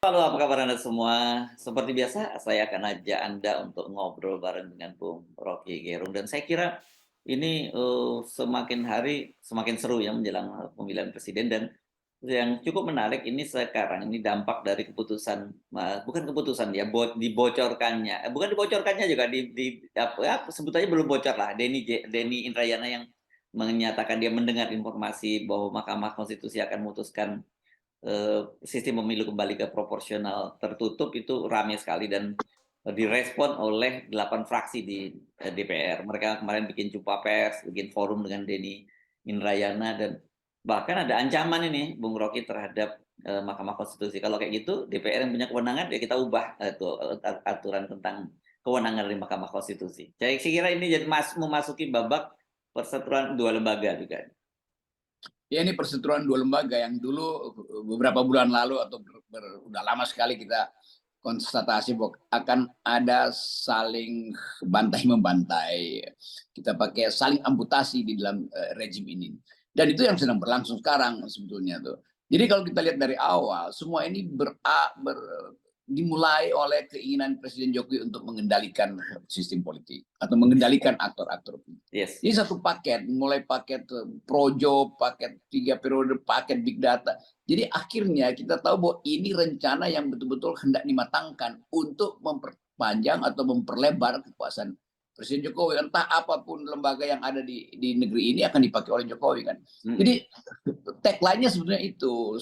Halo, apa kabar Anda semua? Seperti biasa, saya akan ajak Anda untuk ngobrol bareng dengan Bung Rocky Gerung dan saya kira ini, semakin hari semakin seru ya menjelang, pemilihan presiden dan yang cukup menarik ini sekarang ini dampak dari keputusan, bukan keputusan ya, dibocorkannya bukan dibocorkannya juga apa ya, sebutannya belum bocor lah, Denny Indrayana yang menyatakan dia mendengar informasi bahwa Mahkamah Konstitusi akan memutuskan sistem pemilu kembali ke proporsional tertutup itu ramai sekali dan direspon oleh 8 fraksi di DPR. Mereka kemarin bikin jumpa pers, bikin forum dengan Denny Indrayana dan bahkan ada ancaman ini Bung Rocky terhadap Mahkamah Konstitusi. Kalau kayak gitu DPR yang punya kewenangan ya kita ubah aturan tentang kewenangan dari Mahkamah Konstitusi. Saya kira ini jadi memasuki babak perseteruan dua lembaga juga. Ya, ini perseteruan dua lembaga yang dulu beberapa bulan lalu atau udah lama sekali kita konstatasi bahwa akan ada saling bantai membantai, kita pakai saling amputasi di dalam rejim ini, dan itu yang sedang berlangsung sekarang sebetulnya tuh. Jadi kalau kita lihat dari awal semua ini dimulai oleh keinginan Presiden Jokowi untuk mengendalikan sistem politik atau mengendalikan aktor-aktor. Yes. Ini satu paket, mulai paket projo, paket 3 periode, paket big data. Jadi akhirnya kita tahu bahwa ini rencana yang betul-betul hendak dimatangkan untuk memperpanjang atau memperlebar kekuasaan Presiden Jokowi. Entah apapun lembaga yang ada di negeri ini akan dipakai oleh Jokowi kan. Jadi tagline-nya sebetulnya itu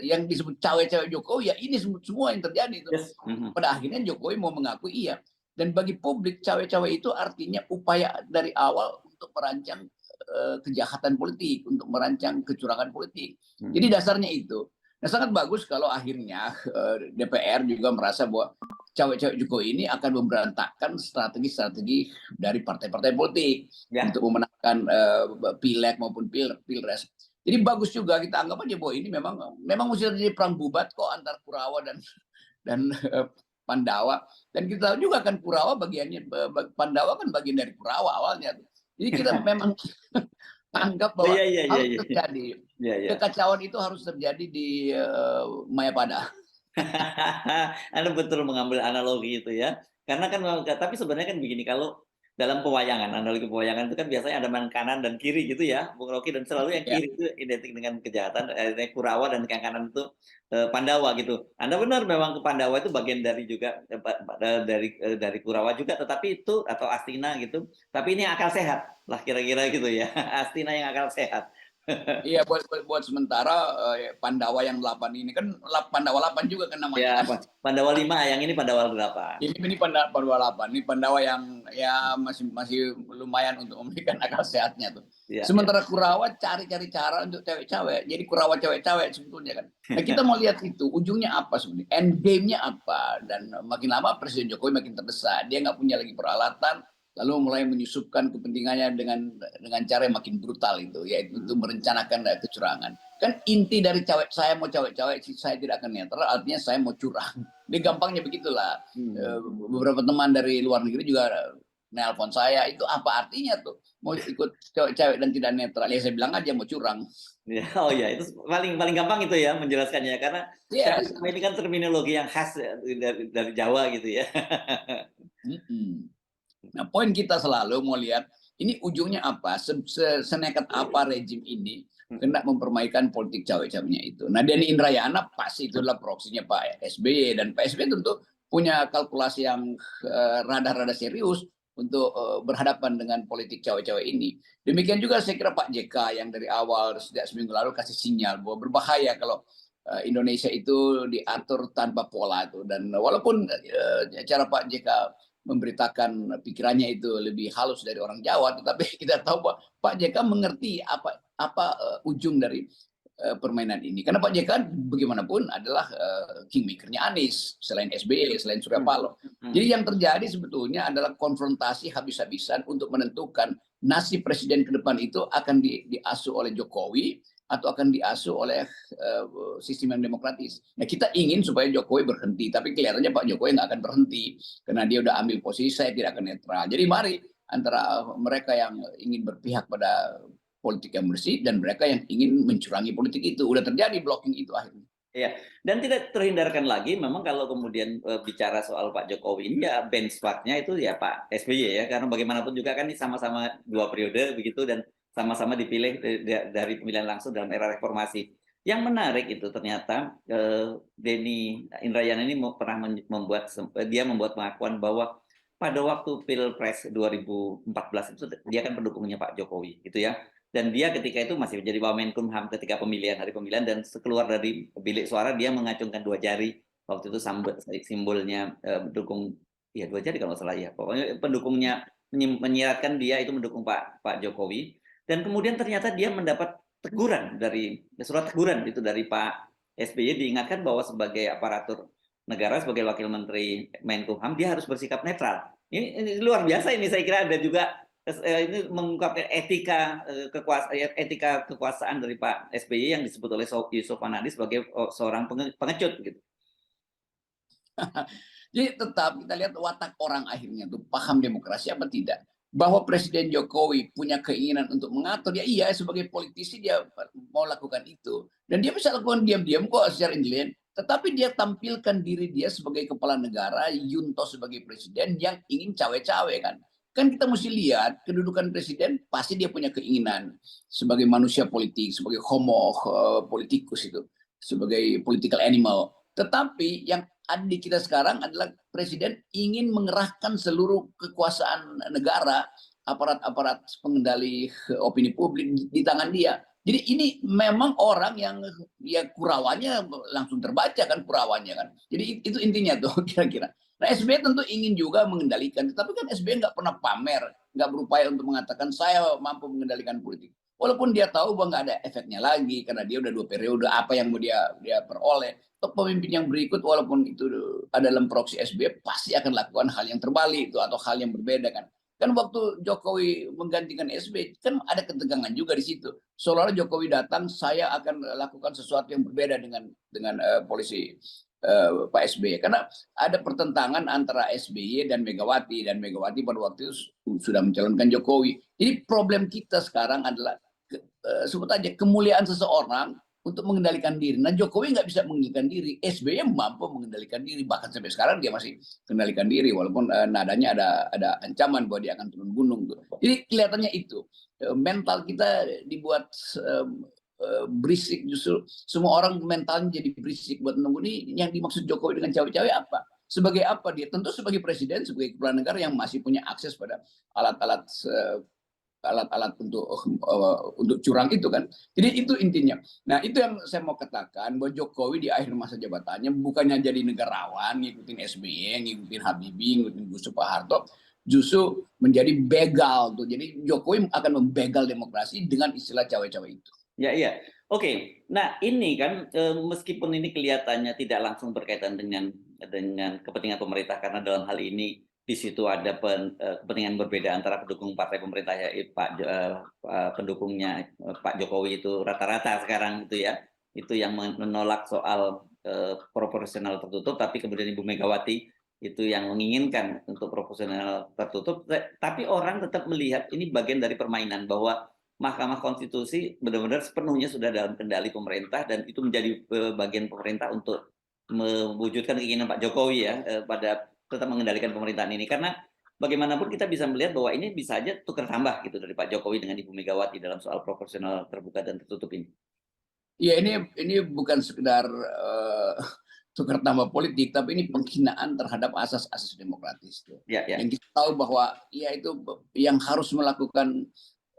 yang disebut cawe-cawe Jokowi, ya ini semua yang terjadi itu. Yes. Pada akhirnya Jokowi mau mengakui iya. Dan bagi publik cawe-cawe itu artinya upaya dari awal untuk merancang kejahatan politik, untuk merancang kecurangan politik. Jadi dasarnya itu. Nah, sangat bagus kalau akhirnya DPR juga merasa bahwa cawe-cawe Jokowi ini akan memberantakan strategi-strategi dari partai-partai politik untuk memenangkan pileg maupun pilpres. Jadi bagus juga kita anggap aja bahwa ini memang mesti terjadi perang bubat kok antar Kurawa dan Pandawa. Dan kita tahu juga kan Kurawa bagiannya, Pandawa kan bagian dari Kurawa awalnya. Jadi kita memang anggap bahwa harus terjadi. Kekacauan itu harus terjadi di Mayapada. Anda betul mengambil analogi itu ya. Karena kan tapi sebenarnya kan begini, kalau dalam pewayangan, analogi pewayangan itu kan biasanya ada main kanan dan kiri gitu ya, Bung Rocky, dan selalu yang kiri itu identik dengan kejahatan, Kurawa, dan yang kanan itu Pandawa gitu. Anda benar, memang ke Pandawa itu bagian dari juga dari Kurawa juga, tetapi itu atau Astina gitu. Tapi ini akal sehat lah kira-kira gitu ya. Astina yang akal sehat. Iya, buat sementara Pandawa yang 8 ini kan Pandawa 8 juga kan namanya. Ya, Pandawa 5, yang ini Pandawa 8. Ini Pandawa 8, ini Pandawa yang ya masih lumayan untuk memberikan akal sehatnya tuh. Sementara Kurawa cari-cari cara untuk cewek-cewek. Jadi Kurawa cewek-cewek sebetulnya kan. Nah, kita mau lihat itu ujungnya apa sebenarnya, end game-nya apa, dan makin lama Presiden Jokowi makin terdesak. Dia nggak punya lagi peralatan, lalu mulai menyusupkan kepentingannya dengan cara yang makin brutal itu, yaitu merencanakan kecurangan. Kan inti dari saya mau cawe-cawe, saya tidak akan netral, artinya saya mau curang. Ini gampangnya begitulah. Beberapa teman dari luar negeri juga nelpon saya, itu apa artinya tuh mau ikut cewek-cewek dan tidak netral? Ya saya bilang aja mau curang. Oh ya, itu paling gampang itu ya menjelaskannya, karena ini kan terminologi yang khas dari Jawa gitu ya. Nah, poin kita selalu mau lihat ini ujungnya apa, senekat apa rejim ini hendak mempermainkan politik cawe-cawenya itu. Nah, Denny Indrayana pasti itu adalah proksinya Pak SBY, dan Pak SBY tentu punya kalkulasi yang rada-rada serius untuk berhadapan dengan politik cawe-cawe ini. Demikian juga saya kira Pak JK yang dari awal sejak seminggu lalu kasih sinyal bahwa berbahaya kalau Indonesia itu diatur tanpa pola itu. Dan walaupun cara Pak JK memberitakan pikirannya itu lebih halus dari orang Jawa, tetapi kita tahu bahwa Pak JK mengerti apa ujung dari permainan ini. Karena Pak JK bagaimanapun adalah kingmakernya Anies, selain SBY, selain Surya Paloh. Jadi yang terjadi sebetulnya adalah konfrontasi habis-habisan untuk menentukan nasib presiden ke depan itu akan diasuh oleh Jokowi atau akan diasuh oleh sistem yang demokratis. Nah, kita ingin supaya Jokowi berhenti, tapi kelihatannya Pak Jokowi nggak akan berhenti karena dia udah ambil posisi saya tidak akan netral. Jadi mari antara mereka yang ingin berpihak pada politik yang bersih dan mereka yang ingin mencurangi politik itu. Udah terjadi blocking itu akhirnya. Iya, dan tidak terhindarkan lagi memang kalau kemudian, bicara soal Pak Jokowi ini ya benchmark-nya itu ya Pak SBY ya, karena bagaimanapun juga kan ini sama-sama 2 periode begitu dan sama-sama dipilih dari pemilihan langsung dalam era reformasi. Yang menarik itu ternyata, Denny Indrayana ini dia membuat pengakuan bahwa pada waktu Pilpres 2014 itu dia kan pendukungnya Pak Jokowi gitu ya. Dan dia ketika itu masih menjadi Wamenkumham ketika hari pemilihan dan sekeluar dari bilik suara dia mengacungkan 2 jari. Waktu itu simbolnya, mendukung ya 2 jari kalau nggak salah ya. Pokoknya pendukungnya menyiratkan dia itu mendukung Pak Jokowi dan kemudian ternyata dia mendapat surat teguran itu dari Pak SBY diingatkan bahwa sebagai aparatur negara, sebagai wakil menteri Menkumham dia harus bersikap netral. Ini luar biasa ini saya kira ada juga ini mengungkapkan etika kekuasaan dari Pak SBY yang disebut oleh Yusuf Manadi sebagai seorang pengecut gitu. Jadi tetap kita lihat watak orang akhirnya tuh paham demokrasi apa tidak. Bahwa Presiden Jokowi punya keinginan untuk mengatur, ya iya sebagai politisi dia mau lakukan itu. Dan dia bisa lakukan diam-diam kok secara intelijen. Tetapi dia tampilkan diri dia sebagai kepala negara, Yunto sebagai presiden yang ingin cawe-cawe kan. Kan kita mesti lihat kedudukan presiden pasti dia punya keinginan sebagai manusia politik, sebagai homo politikus itu, sebagai political animal. Tetapi yang ada di kita sekarang adalah presiden ingin mengerahkan seluruh kekuasaan negara, aparat-aparat pengendali opini publik di tangan dia. Jadi ini memang orang yang ya kurawannya langsung terbaca kan kurawannya kan. Jadi itu intinya tuh kira-kira. Nah SBY tentu ingin juga mengendalikan, tapi kan SBY nggak pernah pamer, nggak berupaya untuk mengatakan saya mampu mengendalikan politik. Walaupun dia tahu bahwa nggak ada efeknya lagi karena dia udah 2 periode, apa yang mau dia peroleh. Pemimpin yang berikut walaupun itu ada dalam proksi SBY pasti akan lakukan hal yang terbalik itu atau hal yang berbeda kan. Kan waktu Jokowi menggantikan SBY kan ada ketegangan juga di situ. Seolah-olah Jokowi datang saya akan lakukan sesuatu yang berbeda dengan polisi Pak SBY karena ada pertentangan antara SBY dan Megawati pada waktu itu sudah mencalonkan Jokowi. Jadi problem kita sekarang adalah sebut aja kemuliaan seseorang untuk mengendalikan diri. Nah Jokowi nggak bisa mengendalikan diri, SBY mampu mengendalikan diri, bahkan sampai sekarang dia masih mengendalikan diri, walaupun nadanya ada ancaman bahwa dia akan turun gunung. Tuh. Jadi kelihatannya itu mental kita dibuat berisik justru semua orang mentalnya jadi berisik buat nunggu ini yang dimaksud Jokowi dengan cawe-cawe apa? Sebagai apa dia? Tentu sebagai presiden, sebagai kepala negara yang masih punya akses pada alat-alat alat-alat untuk curang itu kan. Jadi itu intinya. Nah itu yang saya mau katakan bahwa Jokowi di akhir masa jabatannya bukannya jadi negarawan, ngikutin SBY, ngikutin Habibie, ngikutin Gus Harto, justru menjadi begal tuh. Jadi Jokowi akan membegal demokrasi dengan istilah cawe-cawe itu. Ya, iya. Oke. Nah, ini kan meskipun ini kelihatannya tidak langsung berkaitan dengan kepentingan pemerintah karena dalam hal ini di situ ada kepentingan berbeda antara pendukung partai pemerintah ya pendukungnya Pak Jokowi itu rata-rata sekarang itu ya. Itu yang menolak soal proporsional tertutup tapi kemudian Ibu Megawati itu yang menginginkan untuk proporsional tertutup tapi orang tetap melihat ini bagian dari permainan bahwa Mahkamah Konstitusi benar-benar sepenuhnya sudah dalam kendali pemerintah dan itu menjadi bagian pemerintah untuk mewujudkan keinginan Pak Jokowi ya pada tetap mengendalikan pemerintahan ini karena bagaimanapun kita bisa melihat bahwa ini bisa aja tukar tambah gitu dari Pak Jokowi dengan Ibu Megawati dalam soal proporsional terbuka dan tertutup ini. Ya ini bukan sekedar tukar tambah politik, tapi ini penghinaan terhadap asas-asas demokratis. Ya, ya. Yang kita tahu bahwa ya itu yang harus melakukan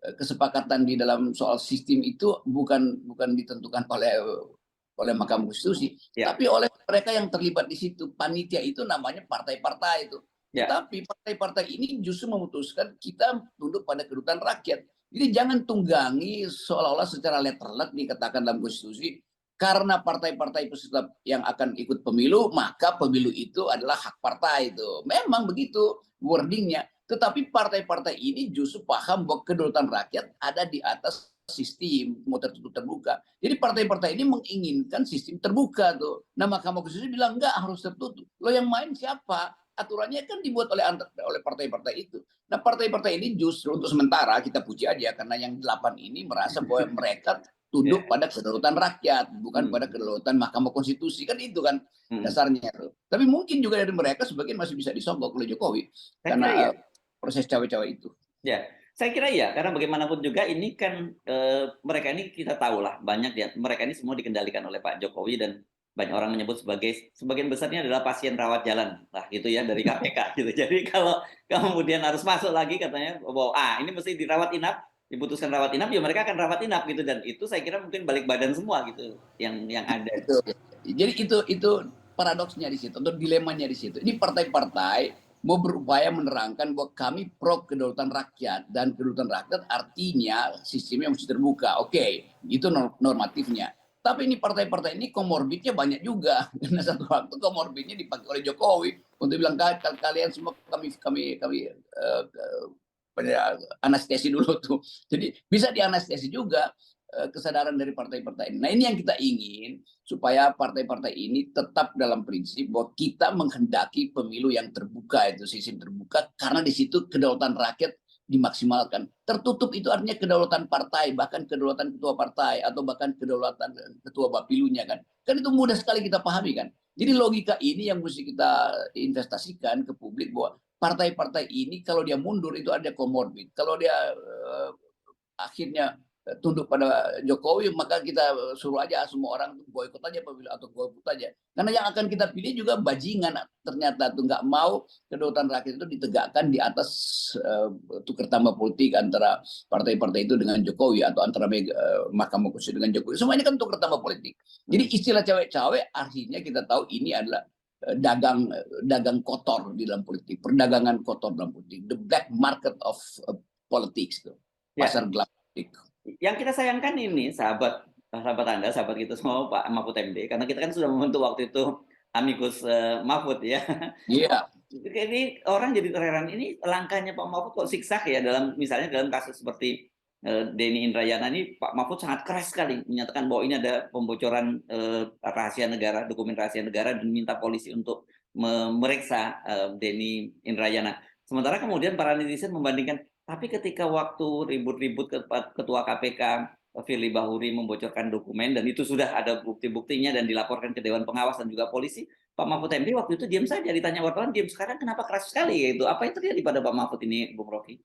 kesepakatan di dalam soal sistem itu bukan ditentukan oleh Mahkamah Konstitusi, Ya. tapi oleh mereka yang terlibat di situ. Panitia itu namanya partai-partai itu. Ya. Tetapi partai-partai ini justru memutuskan kita tunduk pada kedudukan rakyat. Jadi jangan tunggangi seolah-olah secara letterlek dikatakan dalam konstitusi karena partai-partai peserta yang akan ikut pemilu maka pemilu itu adalah hak partai itu. Memang begitu wordingnya. Tetapi partai-partai ini justru paham bahwa kedaulatan rakyat ada di atas sistem mau tertutup terbuka. Jadi partai-partai ini menginginkan sistem terbuka tuh. Nah Mahkamah Konstitusi bilang enggak harus tertutup. Lo yang main siapa? Aturannya kan dibuat oleh partai-partai itu. Nah partai-partai ini justru untuk sementara kita puji aja karena yang 8 ini merasa bahwa mereka tunduk Ya. pada kedaulatan rakyat, bukan pada Hmm. kedaulatan Mahkamah Konstitusi. Kan itu kan Hmm. dasarnya. Tapi mungkin juga dari mereka sebagian masih bisa disogok oleh Jokowi Saya kira ya. karena proses cawe-cawe itu. Ya, saya kira iya, karena bagaimanapun juga ini kan, mereka ini kita tahulah banyak ya, mereka ini semua dikendalikan oleh Pak Jokowi dan banyak orang menyebut sebagian besarnya adalah pasien rawat jalan lah gitu ya dari KPK gitu. Jadi kalau kemudian harus masuk lagi katanya bahwa, ini mesti dirawat inap, diputuskan rawat inap, ya mereka akan rawat inap gitu dan itu saya kira mungkin balik badan semua gitu yang ada. Itu. Jadi itu paradoksnya di situ, atau dilemanya di situ. Ini partai-partai mau berupaya menerangkan bahwa kami pro kedaulatan rakyat, dan kedaulatan rakyat artinya sistemnya mesti terbuka. Oke, itu normatifnya. Tapi ini partai-partai ini komorbidnya banyak juga. Karena satu waktu komorbidnya dipakai oleh Jokowi untuk bilang kalian semua kami anestesi dulu tuh. Jadi bisa dianestesi juga kesadaran dari partai-partai ini. Nah, ini yang kita ingin supaya partai-partai ini tetap dalam prinsip bahwa kita menghendaki pemilu yang terbuka, itu sistem terbuka, karena di situ kedaulatan rakyat dimaksimalkan. Tertutup itu artinya kedaulatan partai, bahkan kedaulatan ketua partai atau bahkan kedaulatan ketua bapilunya kan. Kan itu mudah sekali kita pahami kan. Jadi logika ini yang mesti kita investasikan ke publik bahwa partai-partai ini kalau dia mundur itu ada komorbid. Kalau dia akhirnya tunduk pada Jokowi, maka kita suruh aja semua orang boikot aja pemilu atau golput aja. Karena yang akan kita pilih juga bajingan ternyata tuh, nggak mau kedaulatan rakyat itu ditegakkan di atas tukar tambah politik antara partai-partai itu dengan Jokowi atau antara Mahkamah Konstitusi dengan Jokowi. Semuanya kan tukar tambah politik. Jadi istilah cawe-cawe artinya kita tahu ini adalah dagang kotor di dalam politik, perdagangan kotor dalam politik, the black market of politics tuh, Ya, pasar gelap politik. yang kita sayangkan ini sahabat Anda, sahabat kita semua Pak Mahfud MD, karena kita kan sudah membentuk waktu itu amikus, Mahfud ya. Iya, Ini orang jadi terheran, ini langkahnya Pak Mahfud kok siksak ya dalam misalnya dalam kasus seperti, Denny Indrayana ini Pak Mahfud sangat keras sekali menyatakan bahwa ini ada pembocoran, rahasia negara, dokumen rahasia negara dan minta polisi untuk memeriksa, Denny Indrayana. Sementara kemudian para netizen membandingkan, tapi ketika waktu ribut-ribut ketua KPK, Firly Bahuri membocorkan dokumen dan itu sudah ada bukti-buktinya dan dilaporkan ke Dewan Pengawas dan juga polisi, Pak Mahfud MD waktu itu diam saja, ditanya wartawan diam. Sekarang kenapa keras sekali gitu? Apa yang terjadi pada Pak Mahfud ini, Bung Rocky?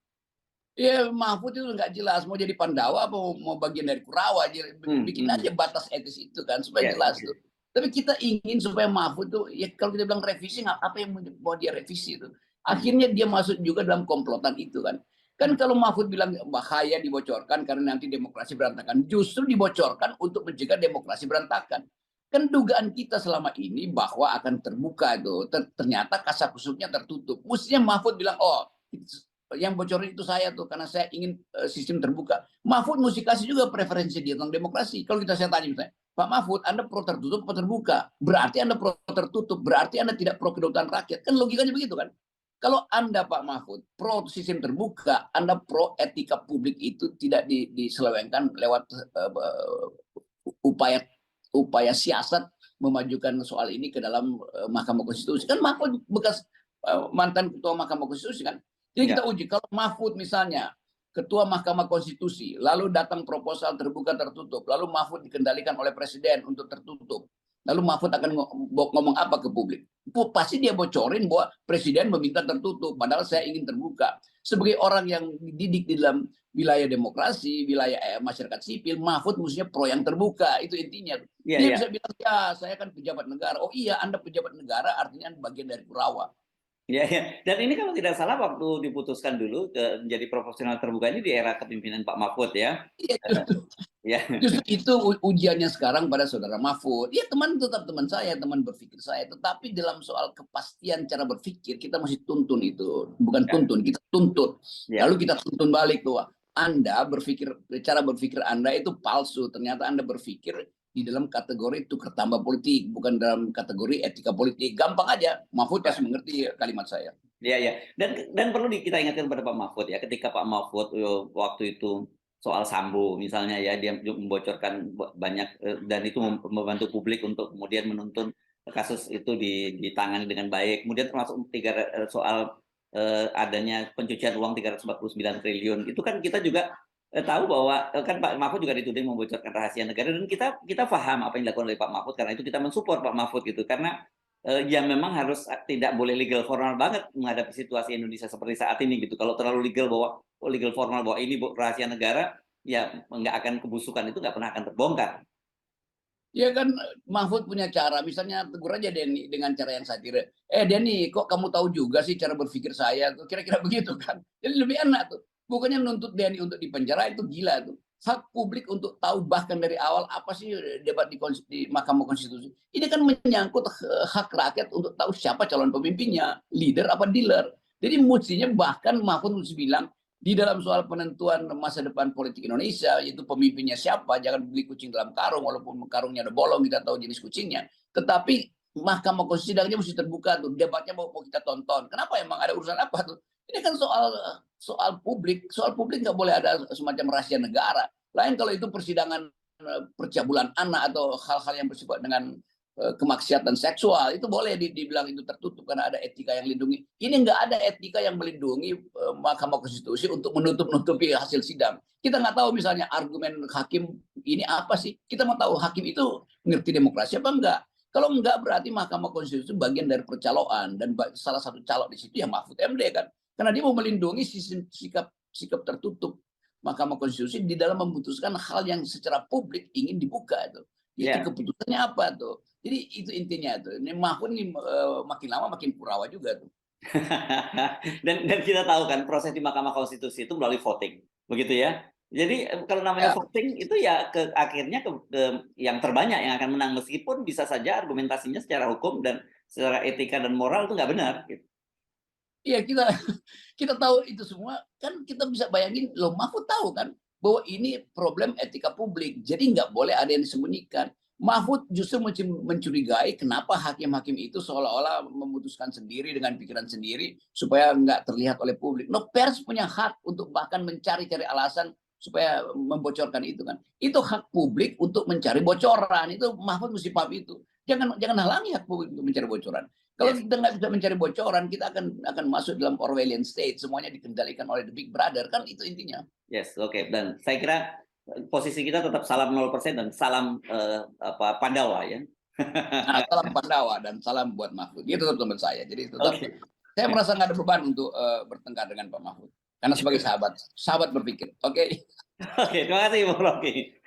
ya Mahfud itu nggak jelas mau jadi Pandawa apa mau bagian dari Kurawa, bikin aja Mhm. batas etis itu kan supaya Ya, jelas tuh. Tapi kita ingin supaya Mahfud tuh, ya kalau kita bilang revisi, apa yang mau dia revisi itu? mhm, Akhirnya dia masuk juga dalam komplotan itu kan. Kan kalau Mahfud bilang bahaya dibocorkan karena nanti demokrasi berantakan, justru dibocorkan untuk mencegah demokrasi berantakan. Kan dugaan kita selama ini bahwa akan terbuka itu, ternyata kasakusuknya tertutup. Mestinya Mahfud bilang, oh yang bocorin itu saya tuh karena saya ingin sistem terbuka. Mahfud mesti kasih juga preferensi dia tentang demokrasi. Kalau saya tanya misalnya, Pak Mahfud, Anda pro tertutup atau terbuka? Berarti Anda pro tertutup, berarti Anda tidak pro kedaulatan rakyat. Kan logikanya begitu kan? Kalau Anda Pak Mahfud pro sistem terbuka, Anda pro etika publik itu tidak diselewengkan lewat upaya upaya siasat memajukan soal ini ke dalam Mahkamah Konstitusi. Kan Mahfud bekas mantan ketua Mahkamah Konstitusi kan. Jadi ya, kita uji kalau Mahfud misalnya ketua Mahkamah Konstitusi, lalu datang proposal terbuka tertutup, lalu Mahfud dikendalikan oleh presiden untuk tertutup. Lalu Mahfud akan ngomong apa ke publik? Pasti dia bocorin bahwa presiden meminta tertutup, padahal saya ingin terbuka. Sebagai orang yang dididik di dalam wilayah demokrasi, wilayah masyarakat sipil, Mahfud mestinya pro yang terbuka, itu intinya. iya, Dia iya. bisa bilang, ya saya kan pejabat negara. Oh iya, Anda pejabat negara artinya bagian dari Kurawa. Iya, iya. Dan ini kalau tidak salah waktu diputuskan dulu menjadi proporsional terbuka ini di era kepemimpinan Pak Mahfud ya. Iya, Eh, ya. justru itu ujiannya sekarang pada saudara Mahfud. Ya teman tetap teman saya, teman berpikir saya. Tetapi dalam soal kepastian cara berpikir, kita mesti tuntun itu. Bukan Ya, tuntun, kita tuntut. ya. Lalu kita tuntun balik bahwa Anda berpikir, cara berpikir Anda itu palsu. Ternyata Anda berpikir di dalam kategori tukar tambah politik, bukan dalam kategori etika politik. Gampang aja, Mahfud pasti Ya. mengerti kalimat saya. Iya, iya. Dan perlu kita ingatkan pada Pak Mahfud ya, ketika Pak Mahfud waktu itu soal Sambo misalnya ya, dia membocorkan banyak dan itu membantu publik untuk kemudian menuntun kasus itu ditangani dengan baik. Kemudian termasuk soal adanya pencucian uang 349 triliun. Itu kan kita juga tahu bahwa kan Pak Mahfud juga dituding membocorkan rahasia negara dan kita paham apa yang dilakukan oleh Pak Mahfud, karena itu kita mensupport Pak Mahfud gitu. Karena, ya memang harus tidak boleh legal formal banget menghadapi situasi Indonesia seperti saat ini gitu. Kalau terlalu legal bahwa legal formal bahwa ini rahasia negara, ya nggak akan kebusukan itu nggak pernah akan terbongkar. Ya kan Mahfud punya cara, misalnya tegur aja Denny dengan cara yang saya kira, Denny kok kamu tahu juga sih cara berpikir saya tuh, kira-kira begitu kan. Jadi lebih enak tuh. Bukannya menuntut Denny untuk dipenjara itu gila tuh. Hak publik untuk tahu bahkan dari awal apa sih debat di Mahkamah Konstitusi. Ini kan menyangkut hak rakyat untuk tahu siapa calon pemimpinnya, leader apa dealer. Jadi mestinya bahkan Mahfud mesti bilang, di dalam soal penentuan masa depan politik Indonesia, yaitu pemimpinnya siapa, jangan beli kucing dalam karung, walaupun karungnya ada bolong, kita tahu jenis kucingnya. Tetapi Mahkamah Konstitusi sidangnya mesti terbuka tuh, debatnya mau kita tonton. Kenapa emang ada urusan apa tuh? Ini kan soal publik nggak boleh ada semacam rahasia negara. Lain kalau itu persidangan percabulan anak atau hal-hal yang bersifat dengan kemaksiatan seksual itu boleh dibilang itu tertutup karena ada etika yang lindungi. Ini nggak ada etika yang melindungi Mahkamah Konstitusi untuk menutup-nutupi hasil sidang. Kita nggak tahu misalnya argumen hakim ini apa sih? Kita mau tahu hakim itu ngerti demokrasi apa enggak? Kalau enggak berarti Mahkamah Konstitusi itu bagian dari percaloan dan salah satu calon di situ ya Mahfud MD kan. Karena dia mau melindungi sikap tertutup Mahkamah Konstitusi di dalam memutuskan hal yang secara publik ingin dibuka itu. Itu Ya. keputusannya apa tuh? Jadi itu intinya tuh. Ini Mahfud ini makin lama makin purawa juga tuh. Dan kita tahu kan proses di Mahkamah Konstitusi itu melalui voting, begitu ya. Jadi kalau namanya Ya, voting itu ya akhirnya ke yang terbanyak yang akan menang, meskipun bisa saja argumentasinya secara hukum dan secara etika dan moral itu nggak benar gitu. iya kita kita tahu itu semua kan kita bisa bayangin loh Mahfud tahu kan bahwa ini problem etika publik. Jadi nggak boleh ada yang disembunyikan. Mahfud justru mencurigai kenapa hakim-hakim itu seolah-olah memutuskan sendiri dengan pikiran sendiri supaya nggak terlihat oleh publik. No, pers punya hak untuk bahkan mencari-cari alasan supaya membocorkan itu kan. Itu hak publik untuk mencari bocoran. Itu Mahfud mesti paham itu. Jangan halangi hak publik untuk mencari bocoran. Kalau Yes, kita nggak bisa mencari bocoran, kita akan masuk dalam Orwellian state. Semuanya dikendalikan oleh the big brother kan itu intinya. yes, oke. Dan saya kira posisi kita tetap salam 0% dan salam Pandawa ya. Nah, salam Pandawa dan salam buat Mahfud. Itu teman saya. Jadi tetap Oke. saya merasa nggak ada beban untuk bertengkar dengan Pak Mahfud. Karena sebagai sahabat berpikir. Oke. Oke, terima kasih Bung Rocky.